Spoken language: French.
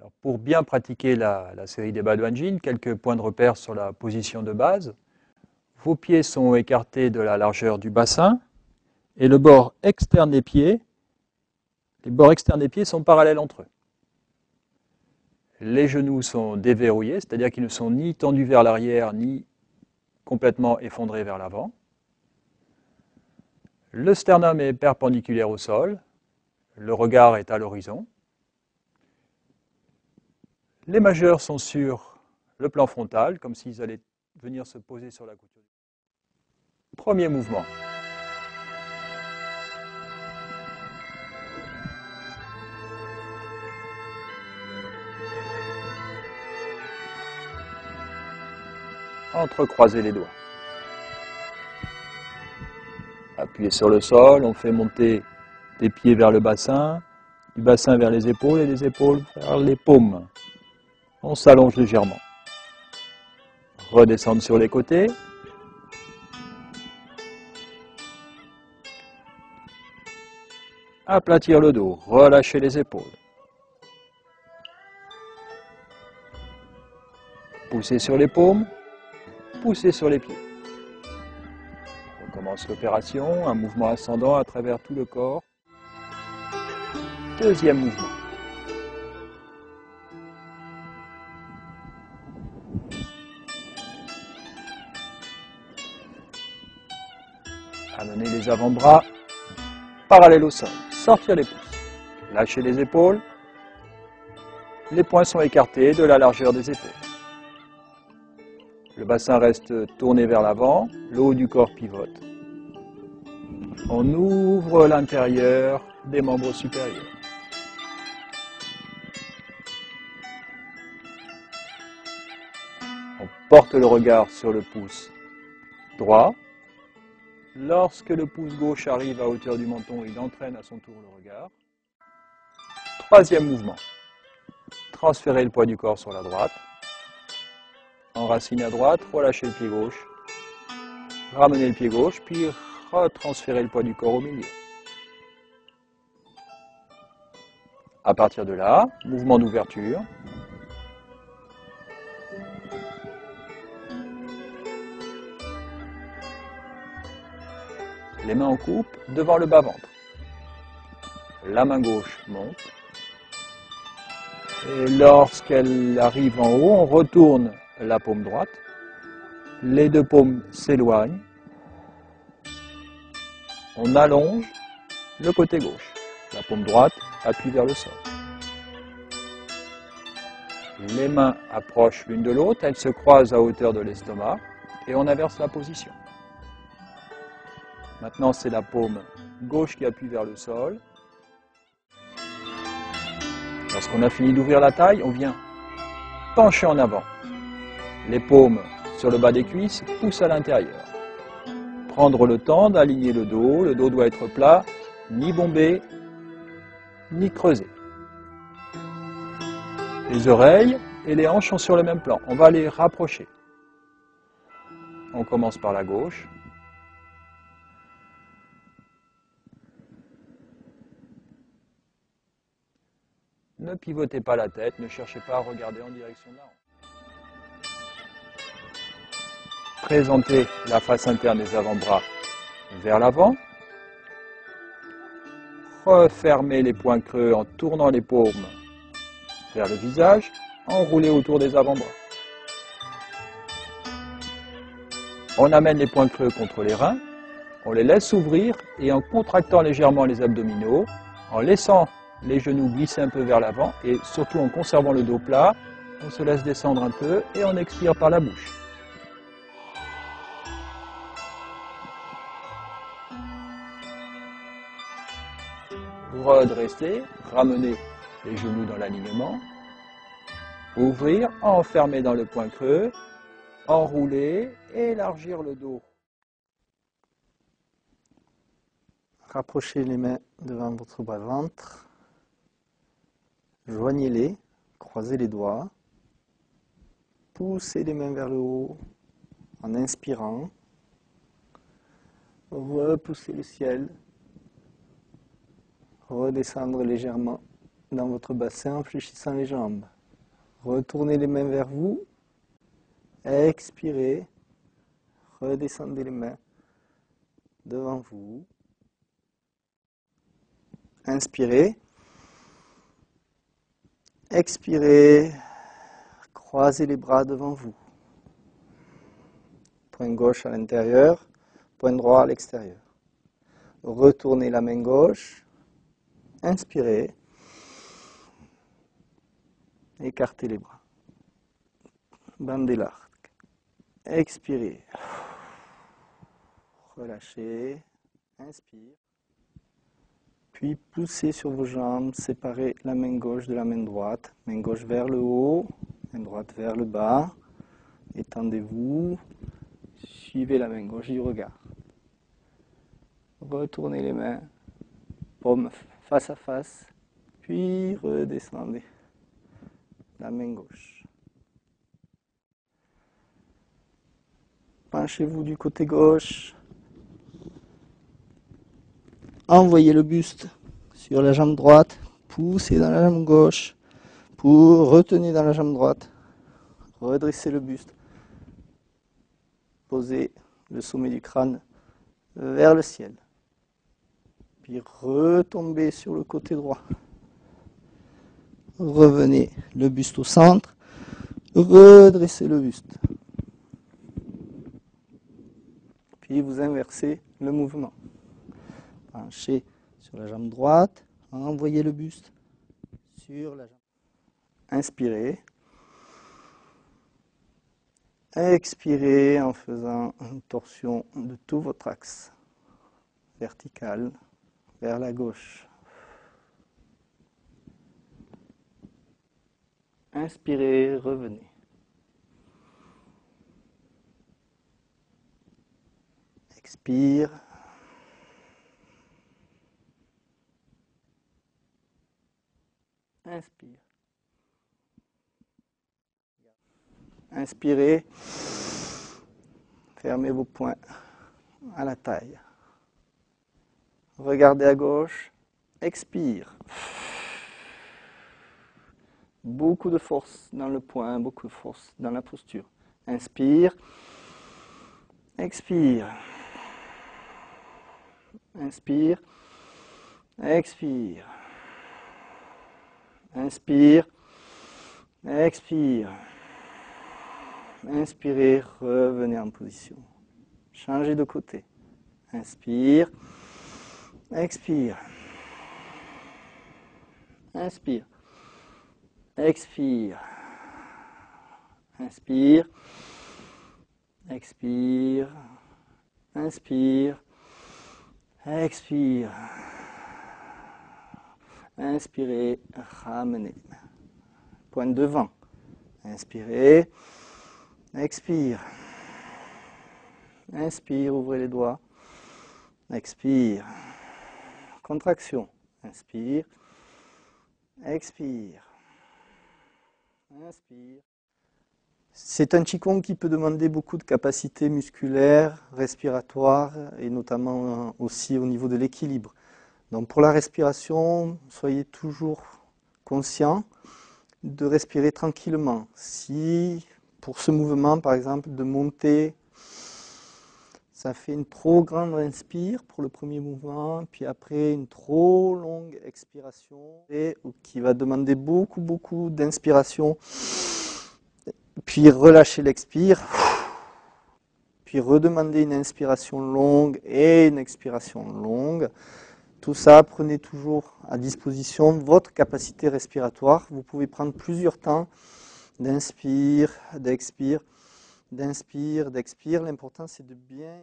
Alors, pour bien pratiquer la série des Badouanjin, quelques points de repère sur la position de base. Vos pieds sont écartés de la largeur du bassin et le bord externe des pieds, les bords externes des pieds sont parallèles entre eux. Les genoux sont déverrouillés, c'est-à-dire qu'ils ne sont ni tendus vers l'arrière ni complètement effondrés vers l'avant. Le sternum est perpendiculaire au sol, le regard est à l'horizon. Les majeurs sont sur le plan frontal, comme s'ils allaient venir se poser sur la couture. Premier mouvement. Entrecroiser les doigts. Appuyez sur le sol, on fait monter des pieds vers le bassin, du bassin vers les épaules et des épaules vers les paumes. On s'allonge légèrement. Redescendre sur les côtés. Aplatir le dos, relâcher les épaules. Pousser sur les paumes, pousser sur les pieds. On commence l'opération, un mouvement ascendant à travers tout le corps. Deuxième mouvement. Amener les avant-bras parallèles au sol. Sortir les pouces. Lâcher les épaules. Les poings sont écartés de la largeur des épaules. Le bassin reste tourné vers l'avant, le haut du corps pivote. On ouvre l'intérieur des membres supérieurs. On porte le regard sur le pouce droit. Lorsque le pouce gauche arrive à hauteur du menton, il entraîne à son tour le regard. Troisième mouvement. Transférer le poids du corps sur la droite. Enraciner à droite, relâcher le pied gauche. Ramener le pied gauche, puis retransférer le poids du corps au milieu. À partir de là, mouvement d'ouverture. Les mains en coupe devant le bas-ventre. La main gauche monte. Et lorsqu'elle arrive en haut, on retourne la paume droite. Les deux paumes s'éloignent. On allonge le côté gauche. La paume droite appuie vers le sol. Les mains approchent l'une de l'autre, elles se croisent à hauteur de l'estomac et on inverse la position. Maintenant, c'est la paume gauche qui appuie vers le sol. Lorsqu'on a fini d'ouvrir la taille, on vient pencher en avant. Les paumes sur le bas des cuisses poussent à l'intérieur. Prendre le temps d'aligner le dos doit être plat, ni bombé, ni creusé. Les oreilles et les hanches sont sur le même plan, on va les rapprocher. On commence par la gauche. Ne pivotez pas la tête, ne cherchez pas à regarder en direction de la hanche. Présentez la face interne des avant-bras vers l'avant. Refermez les poings creux en tournant les paumes vers le visage. Enroulez autour des avant-bras. On amène les poings creux contre les reins. On les laisse s'ouvrir et en contractant légèrement les abdominaux, en laissant les genoux glisser un peu vers l'avant et surtout en conservant le dos plat, on se laisse descendre un peu et on expire par la bouche. Redresser, ramener les genoux dans l'alignement, ouvrir, enfermer dans le point creux, enrouler, élargir le dos. Rapprochez les mains devant votre bas-ventre. Joignez-les, croisez les doigts. Poussez les mains vers le haut en inspirant. Repoussez le ciel. Redescendre légèrement dans votre bassin en fléchissant les jambes. Retournez les mains vers vous. Expirez. Redescendez les mains devant vous. Inspirez. Expirez. Croisez les bras devant vous. Poing gauche à l'intérieur, poing droit à l'extérieur. Retournez la main gauche. Inspirez. Écartez les bras. Bandez l'arc. Expirez. Relâchez. Inspire. Puis poussez sur vos jambes. Séparez la main gauche de la main droite. Main gauche vers le haut. Main droite vers le bas. Étendez-vous. Suivez la main gauche du regard. Retournez les mains. Paumes face à face. Puis redescendez la main gauche. Penchez-vous du côté gauche. Envoyez le buste sur la jambe droite. Poussez dans la jambe gauche. Retenez dans la jambe droite. Redressez le buste. Posez le sommet du crâne vers le ciel. Puis retombez sur le côté droit. Revenez le buste au centre. Redressez le buste. Puis vous inversez le mouvement. Penchez sur la jambe droite. Envoyez le buste sur la jambe. Inspirez. Expirez en faisant une torsion de tout votre axe vertical vers la gauche. Inspirez, revenez. Expire. Inspire. Inspirez. Fermez vos poings à la taille. Regardez à gauche. Expire. Beaucoup de force dans le poing, beaucoup de force dans la posture. Inspire. Expire. Inspire. Expire. Inspire. Expire. Inspirez, revenez en position. Changez de côté. Inspire. Expire. Inspire. Expire. Inspire. Expire. Inspire. Expire. Inspirez, ramenez les mains. Pointe devant. Inspirez. Expire. Inspire, ouvrez les doigts. Expire. Contraction. Inspire. Expire. Inspire. C'est un Qigong qui peut demander beaucoup de capacités musculaires, respiratoires et notamment aussi au niveau de l'équilibre. Donc pour la respiration, soyez toujours conscient de respirer tranquillement. Si pour ce mouvement, par exemple, de monter, ça fait une trop grande inspire pour le premier mouvement, puis après une trop longue expiration, qui va demander beaucoup d'inspiration, puis relâcher l'expire, puis redemander une inspiration longue et une expiration longue. Tout ça, prenez toujours à disposition votre capacité respiratoire. Vous pouvez prendre plusieurs temps d'inspire, d'expire, d'inspire, d'expire. L'important, c'est de bien...